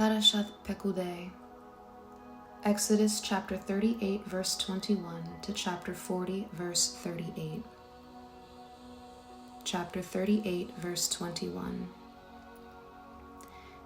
Parashat Pekudei, Exodus chapter 38 verse 21 to chapter 40 verse 38. Chapter 38 verse 21.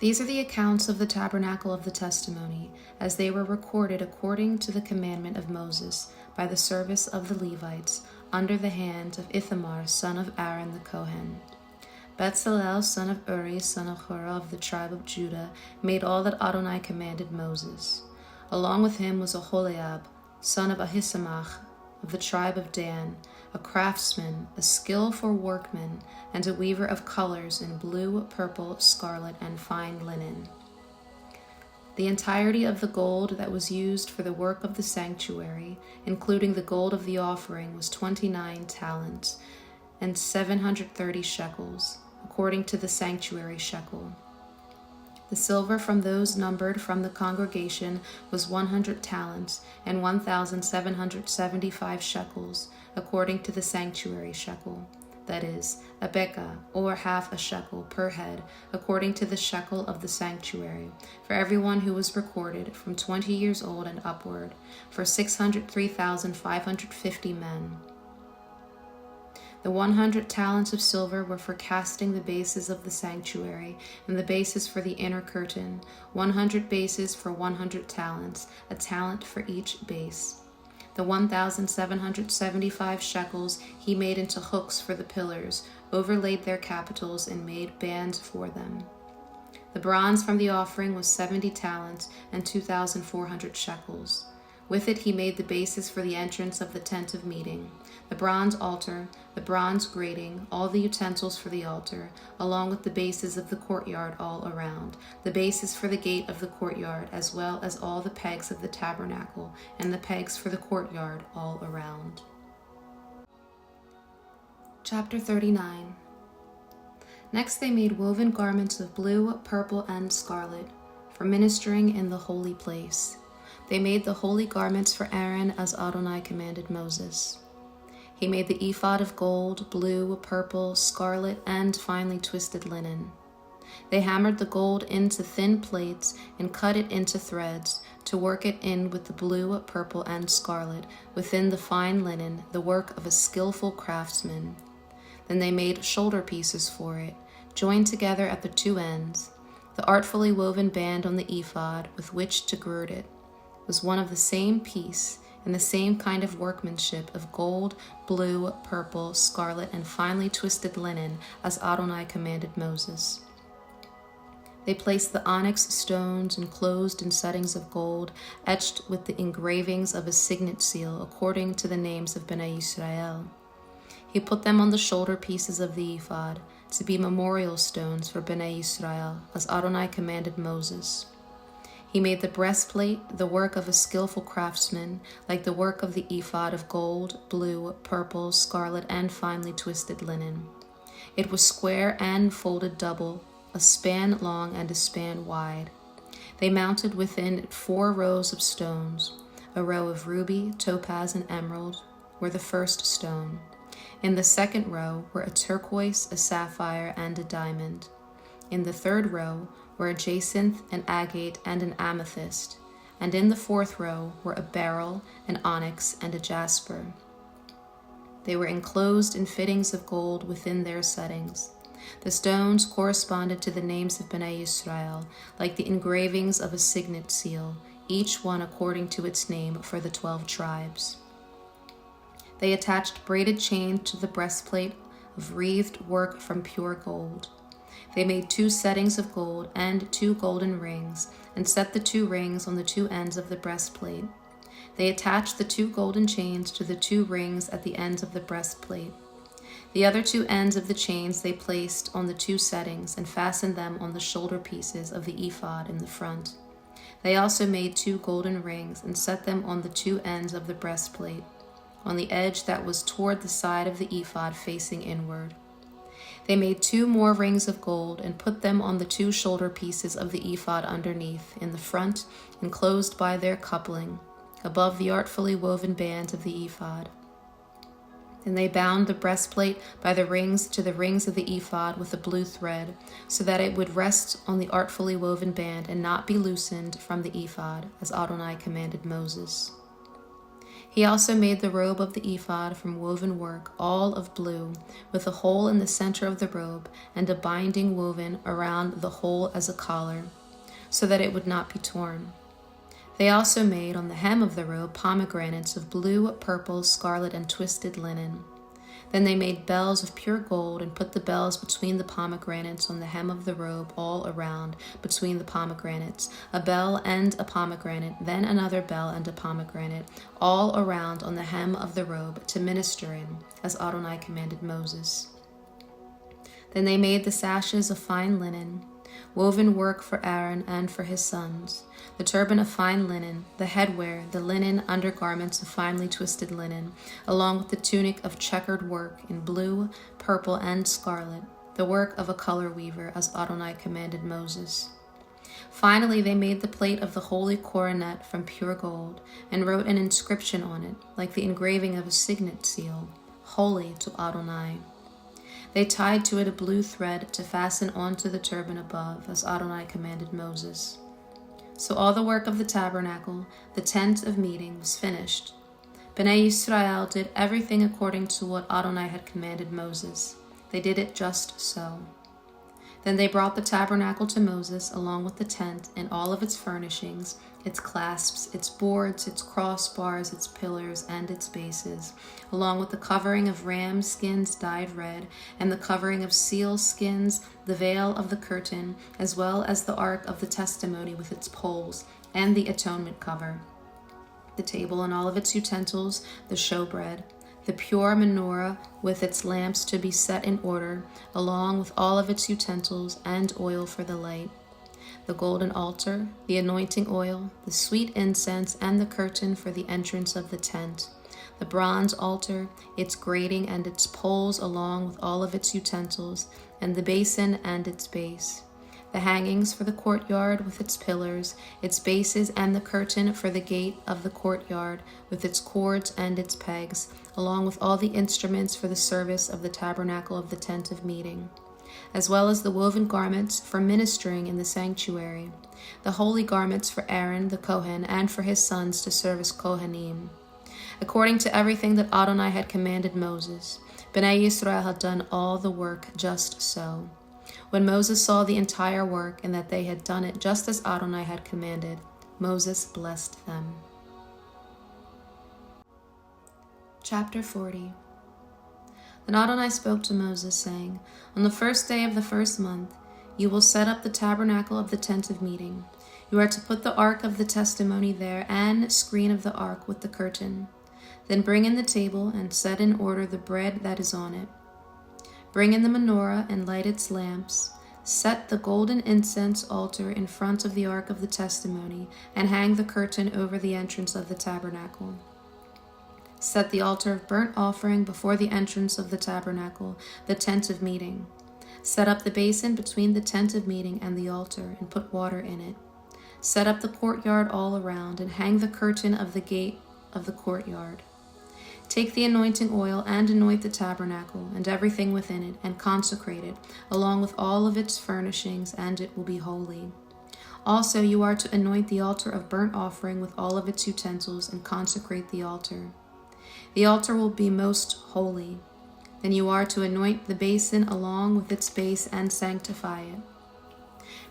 These are the accounts of the tabernacle of the testimony, as they were recorded according to the commandment of Moses, by the service of the Levites, under the hand of Ithamar son of Aaron the Kohen. Bezalel son of Uri son of Hur of the tribe of Judah made all that Adonai commanded Moses. Along with him was Aholiab son of Ahisamach of the tribe of Dan, a craftsman, a skillful workman, and a weaver of colors in blue, purple, scarlet, and fine linen. The entirety of the gold that was used for the work of the sanctuary, including the gold of the offering, was 29 talents and 730 shekels, according to the sanctuary shekel. The silver from those numbered from the congregation was 100 talents and 1,775 shekels, according to the sanctuary shekel, that is, a beka, or half a shekel per head, according to the shekel of the sanctuary, for everyone who was recorded from 20 years old and upward, for 603,550 men. The 100 talents of silver were for casting the bases of the sanctuary, and the bases for the inner curtain, 100 bases for 100 talents, a talent for each base. The 1,775 shekels he made into hooks for the pillars, overlaid their capitals, and made bands for them. The bronze from the offering was 70 talents and 2,400 shekels. With it he made the bases for the entrance of the tent of meeting, the bronze altar, the bronze grating, all the utensils for the altar, along with the bases of the courtyard all around, the bases for the gate of the courtyard, as well as all the pegs of the tabernacle, and the pegs for the courtyard all around. Chapter 39. Next they made woven garments of blue, purple, and scarlet, for ministering in the holy place. They made the holy garments for Aaron as Adonai commanded Moses. He made the ephod of gold, blue, purple, scarlet, and finely twisted linen. They hammered the gold into thin plates and cut it into threads to work it in with the blue, purple, and scarlet within the fine linen, the work of a skillful craftsman. Then they made shoulder pieces for it, joined together at the two ends. The artfully woven band on the ephod with which to gird it was one of the same piece and the same kind of workmanship of gold, blue, purple, scarlet, and finely twisted linen as Adonai commanded Moses. They placed the onyx stones enclosed in settings of gold, etched with the engravings of a signet seal according to the names of Bnei Yisrael. He put them on the shoulder pieces of the ephod to be memorial stones for Bnei Yisrael, as Adonai commanded Moses. He made the breastplate, the work of a skillful craftsman, like the work of the ephod of gold, blue, purple, scarlet, and finely twisted linen. It was square and folded double, a span long and a span wide. They mounted within it 4 rows of stones. A row of ruby, topaz, and emerald were the first stone. In the second row were a turquoise, a sapphire, and a diamond. In the third row were a jacinth, an agate, and an amethyst, and in the fourth row were a beryl, an onyx, and a jasper. They were enclosed in fittings of gold within their settings. The stones corresponded to the names of Bnei Yisrael, like the engravings of a signet seal, each one according to its name for the 12 tribes. They attached braided chains to the breastplate of wreathed work from pure gold. They made 2 settings of gold and 2 golden rings, and set the 2 rings on the 2 ends of the breastplate. They attached the 2 golden chains to the 2 rings at the ends of the breastplate. The other 2 ends of the chains they placed on the 2 settings and fastened them on the shoulder pieces of the ephod in the front. They also made 2 golden rings and set them on the 2 ends of the breastplate, on the edge that was toward the side of the ephod facing inward. They made 2 more rings of gold and put them on the 2 shoulder pieces of the ephod underneath, in the front, enclosed by their coupling, above the artfully woven band of the ephod. And they bound the breastplate by the rings to the rings of the ephod with a blue thread, so that it would rest on the artfully woven band and not be loosened from the ephod, as Adonai commanded Moses. He also made the robe of the ephod from woven work, all of blue, with a hole in the center of the robe and a binding woven around the hole as a collar, so that it would not be torn. They also made on the hem of the robe pomegranates of blue, purple, scarlet, and twisted linen. Then they made bells of pure gold and put the bells between the pomegranates on the hem of the robe all around between the pomegranates, a bell and a pomegranate, then another bell and a pomegranate, all around on the hem of the robe to minister in, as Adonai commanded Moses. Then they made the sashes of fine linen, woven work for Aaron and for his sons, the turban of fine linen, the headwear, the linen undergarments of finely twisted linen, along with the tunic of checkered work in blue, purple, and scarlet, the work of a color weaver, as Adonai commanded Moses. Finally, they made the plate of the holy coronet from pure gold, and wrote an inscription on it, like the engraving of a signet seal, holy to Adonai. They tied to it a blue thread to fasten onto the turban above, as Adonai commanded Moses. So all the work of the tabernacle, the tent of meeting, was finished. Bnei Yisrael did everything according to what Adonai had commanded Moses. They did it just so. Then they brought the tabernacle to Moses, along with the tent and all of its furnishings, its clasps, its boards, its crossbars, its pillars, and its bases, along with the covering of ram skins dyed red, and the covering of seal skins, the veil of the curtain, as well as the ark of the testimony with its poles, and the atonement cover, the table and all of its utensils, the showbread, the pure menorah with its lamps to be set in order, along with all of its utensils, and oil for the light, the golden altar, the anointing oil, the sweet incense, and the curtain for the entrance of the tent, the bronze altar, its grating and its poles along with all of its utensils, and the basin and its base, the hangings for the courtyard with its pillars, its bases, and the curtain for the gate of the courtyard with its cords and its pegs, along with all the instruments for the service of the tabernacle of the tent of meeting, as well as the woven garments for ministering in the sanctuary, the holy garments for Aaron the Kohen and for his sons to serve as Kohanim. According to everything that Adonai had commanded Moses, Bnei Yisrael had done all the work just so. When Moses saw the entire work and that they had done it just as Adonai had commanded, Moses blessed them. Chapter 40. Then Adonai spoke to Moses, saying, On the first day of the first month, you will set up the tabernacle of the tent of meeting. You are to put the ark of the testimony there and screen of the ark with the curtain. Then bring in the table and set in order the bread that is on it. Bring in the menorah and light its lamps. Set the golden incense altar in front of the ark of the testimony, and hang the curtain over the entrance of the tabernacle. Set the altar of burnt offering before the entrance of the tabernacle, the tent of meeting. Set up the basin between the tent of meeting and the altar, and put water in it. Set up the courtyard all around, and hang the curtain of the gate of the courtyard. Take the anointing oil and anoint the tabernacle and everything within it, and consecrate it, along with all of its furnishings, and it will be holy. Also you are to anoint the altar of burnt offering with all of its utensils, and consecrate the altar. The altar will be most holy. Then you are to anoint the basin along with its base and sanctify it.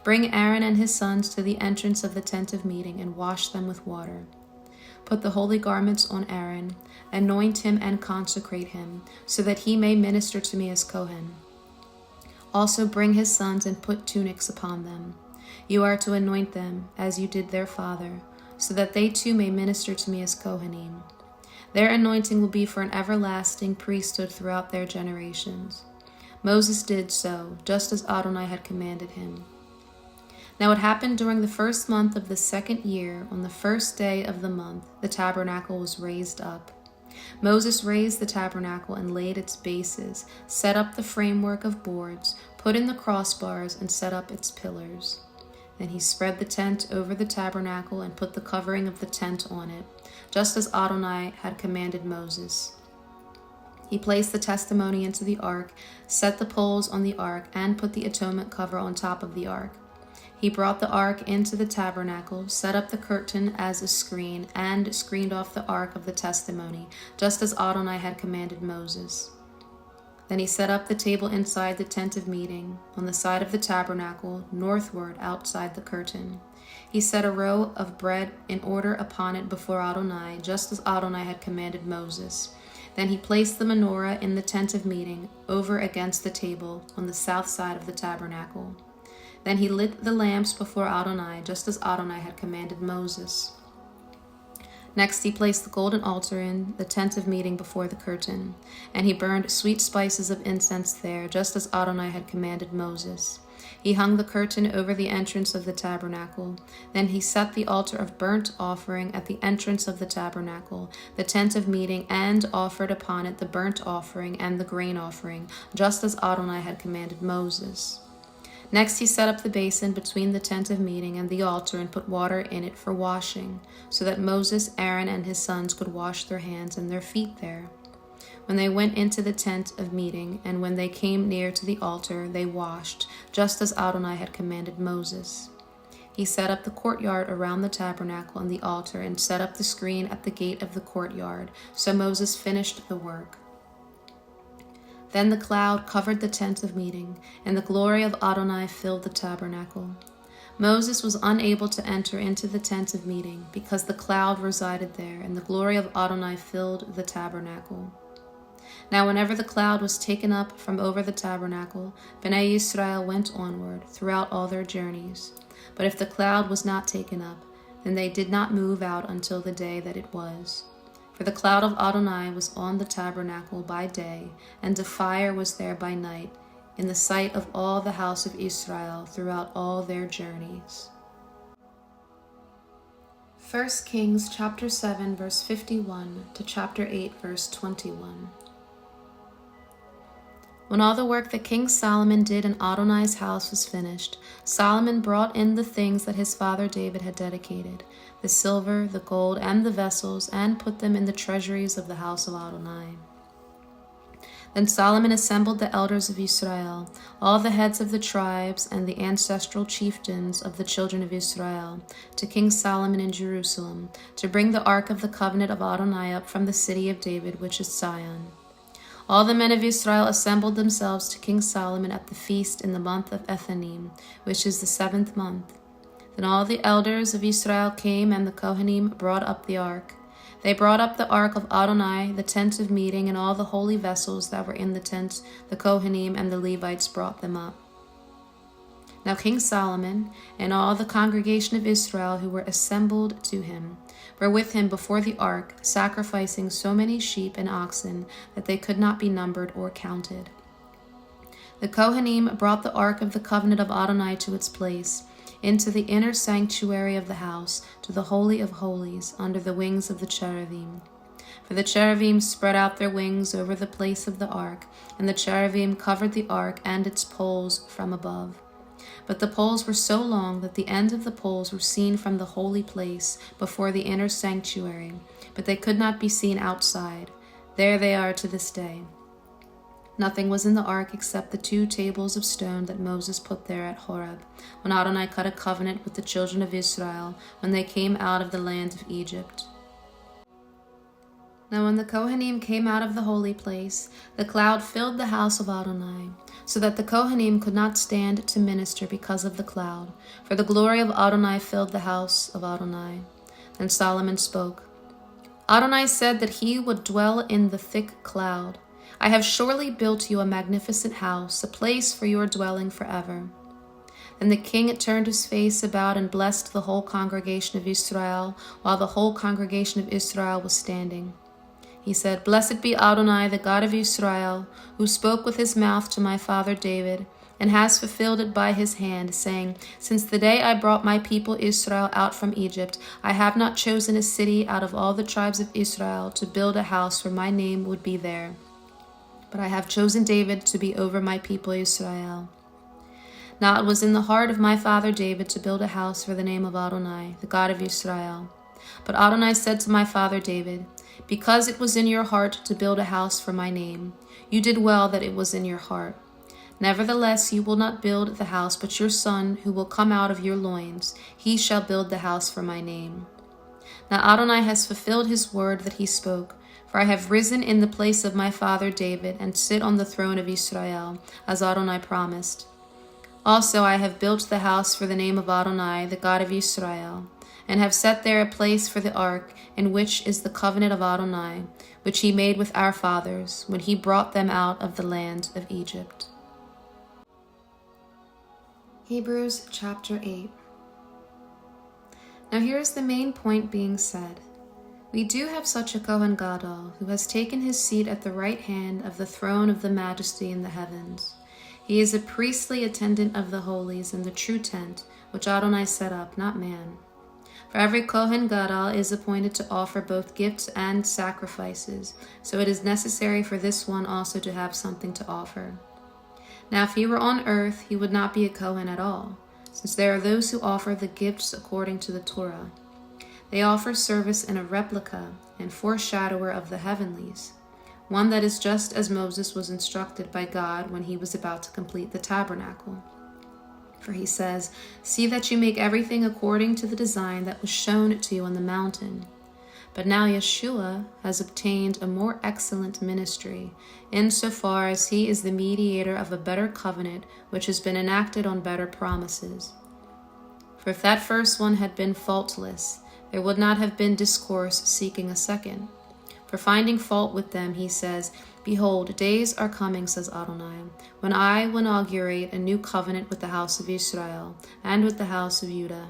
Bring Aaron and his sons to the entrance of the tent of meeting and wash them with water. Put the holy garments on Aaron, anoint him and consecrate him, so that he may minister to me as Kohen. Also bring his sons and put tunics upon them. You are to anoint them, as you did their father, so that they too may minister to me as Kohanim. Their anointing will be for an everlasting priesthood throughout their generations. Moses did so, just as Adonai had commanded him. Now it happened during the first month of the second year, on the first day of the month, the tabernacle was raised up. Moses raised the tabernacle and laid its bases, set up the framework of boards, put in the crossbars, and set up its pillars. Then he spread the tent over the tabernacle and put the covering of the tent on it, just as Adonai had commanded Moses. He placed the testimony into the ark, set the poles on the ark, and put the atonement cover on top of the ark. He brought the ark into the tabernacle, set up the curtain as a screen, and screened off the ark of the testimony, just as Adonai had commanded Moses. Then he set up the table inside the tent of meeting, on the side of the tabernacle, northward outside the curtain. He set a row of bread in order upon it before Adonai, just as Adonai had commanded Moses. Then he placed the menorah in the tent of meeting, over against the table, on the south side of the tabernacle. Then he lit the lamps before Adonai, just as Adonai had commanded Moses. Next he placed the golden altar in the tent of meeting before the curtain, and he burned sweet spices of incense there, just as Adonai had commanded Moses. He hung the curtain over the entrance of the tabernacle. Then he set the altar of burnt offering at the entrance of the tabernacle, the tent of meeting, and offered upon it the burnt offering and the grain offering, just as Adonai had commanded Moses. Next he set up the basin between the tent of meeting and the altar and put water in it for washing, so that Moses, Aaron, and his sons could wash their hands and their feet there. When they went into the tent of meeting, and when they came near to the altar, they washed, just as Adonai had commanded Moses. He set up the courtyard around the tabernacle and the altar, and set up the screen at the gate of the courtyard. So Moses finished the work. Then the cloud covered the tent of meeting, and the glory of Adonai filled the tabernacle. Moses was unable to enter into the tent of meeting, because the cloud resided there, and the glory of Adonai filled the tabernacle. Now whenever the cloud was taken up from over the tabernacle, Bnei Israel went onward throughout all their journeys. But if the cloud was not taken up, then they did not move out until the day that it was. For the cloud of Adonai was on the tabernacle by day, and a fire was there by night, in the sight of all the house of Israel throughout all their journeys. 1 Kings chapter 7 verse 51 to chapter 8 verse 21. When all the work that King Solomon did in Adonai's house was finished, Solomon brought in the things that his father David had dedicated, the silver, the gold, and the vessels, and put them in the treasuries of the house of Adonai. Then Solomon assembled the elders of Israel, all the heads of the tribes and the ancestral chieftains of the children of Israel, to King Solomon in Jerusalem, to bring the ark of the covenant of Adonai up from the city of David, which is Zion. All the men of Israel assembled themselves to King Solomon at the feast in the month of Ethanim, which is the 7th month. Then all the elders of Israel came, and the Kohanim brought up the ark. They brought up the ark of Adonai, the tent of meeting, and all the holy vessels that were in the tent. The Kohanim and the Levites brought them up. Now King Solomon and all the congregation of Israel who were assembled to him were with him before the ark, sacrificing so many sheep and oxen that they could not be numbered or counted. The Kohanim brought the ark of the covenant of Adonai to its place, into the inner sanctuary of the house, to the Holy of Holies, under the wings of the cherubim. For the cherubim spread out their wings over the place of the ark, and the cherubim covered the ark and its poles from above. But the poles were so long that the ends of the poles were seen from the holy place before the inner sanctuary, but they could not be seen outside. There they are to this day. Nothing was in the ark except the 2 tables of stone that Moses put there at Horeb, when Adonai cut a covenant with the children of Israel when they came out of the land of Egypt. Now when the Kohanim came out of the holy place, the cloud filled the house of Adonai, so that the Kohanim could not stand to minister because of the cloud, for the glory of Adonai filled the house of Adonai. Then Solomon spoke. Adonai said that he would dwell in the thick cloud. I have surely built you a magnificent house, a place for your dwelling forever. Then the king turned his face about and blessed the whole congregation of Israel, while the whole congregation of Israel was standing. He said, Blessed be Adonai, the God of Israel, who spoke with his mouth to my father David, and has fulfilled it by his hand, saying, Since the day I brought my people Israel out from Egypt, I have not chosen a city out of all the tribes of Israel to build a house where my name would be there. But I have chosen David to be over my people Israel. Now it was in the heart of my father David to build a house for the name of Adonai, the God of Israel. But Adonai said to my father David, Because it was in your heart to build a house for my name, you did well that it was in your heart. Nevertheless, you will not build the house, but your son, who will come out of your loins, he shall build the house for my name. Now Adonai has fulfilled his word that he spoke, for I have risen in the place of my father David, and sit on the throne of Israel, as Adonai promised. Also I have built the house for the name of Adonai, the God of Israel, and have set there a place for the ark, in which is the covenant of Adonai, which he made with our fathers, when he brought them out of the land of Egypt. Hebrews chapter 8. Now here is the main point being said. We do have such a Kohen Gadol, who has taken his seat at the right hand of the throne of the majesty in the heavens. He is a priestly attendant of the holies in the true tent, which Adonai set up, not man. For every Kohen Gadol is appointed to offer both gifts and sacrifices, so it is necessary for this one also to have something to offer. Now if he were on earth, he would not be a Kohen at all, since there are those who offer the gifts according to the Torah. They offer service in a replica and foreshadower of the heavenlies, one that is just as Moses was instructed by God when he was about to complete the tabernacle. For he says, "See that you make everything according to the design that was shown to you on the mountain." But now Yeshua has obtained a more excellent ministry, insofar as he is the mediator of a better covenant which has been enacted on better promises. For if that first one had been faultless, there would not have been discourse seeking a second. For finding fault with them, he says, "Behold, days are coming, says Adonai, when I will inaugurate a new covenant with the house of Israel and with the house of Judah.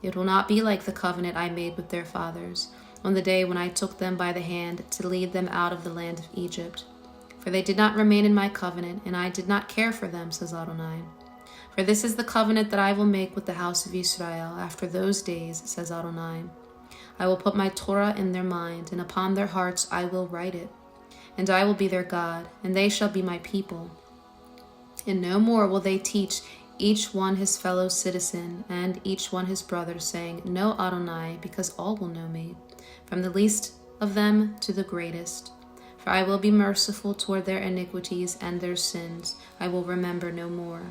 It will not be like the covenant I made with their fathers on the day when I took them by the hand to lead them out of the land of Egypt. For they did not remain in my covenant, and I did not care for them, says Adonai. For this is the covenant that I will make with the house of Israel after those days, says Adonai. I will put my Torah in their mind, and upon their hearts I will write it. And I will be their God, and they shall be my people. And no more will they teach each one his fellow citizen, and each one his brother, saying, Know Adonai, because all will know me, from the least of them to the greatest. For I will be merciful toward their iniquities and their sins I will remember no more.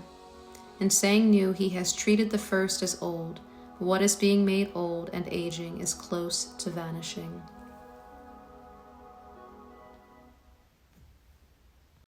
In saying new, he has treated the first as old. What is being made old and aging is close to vanishing.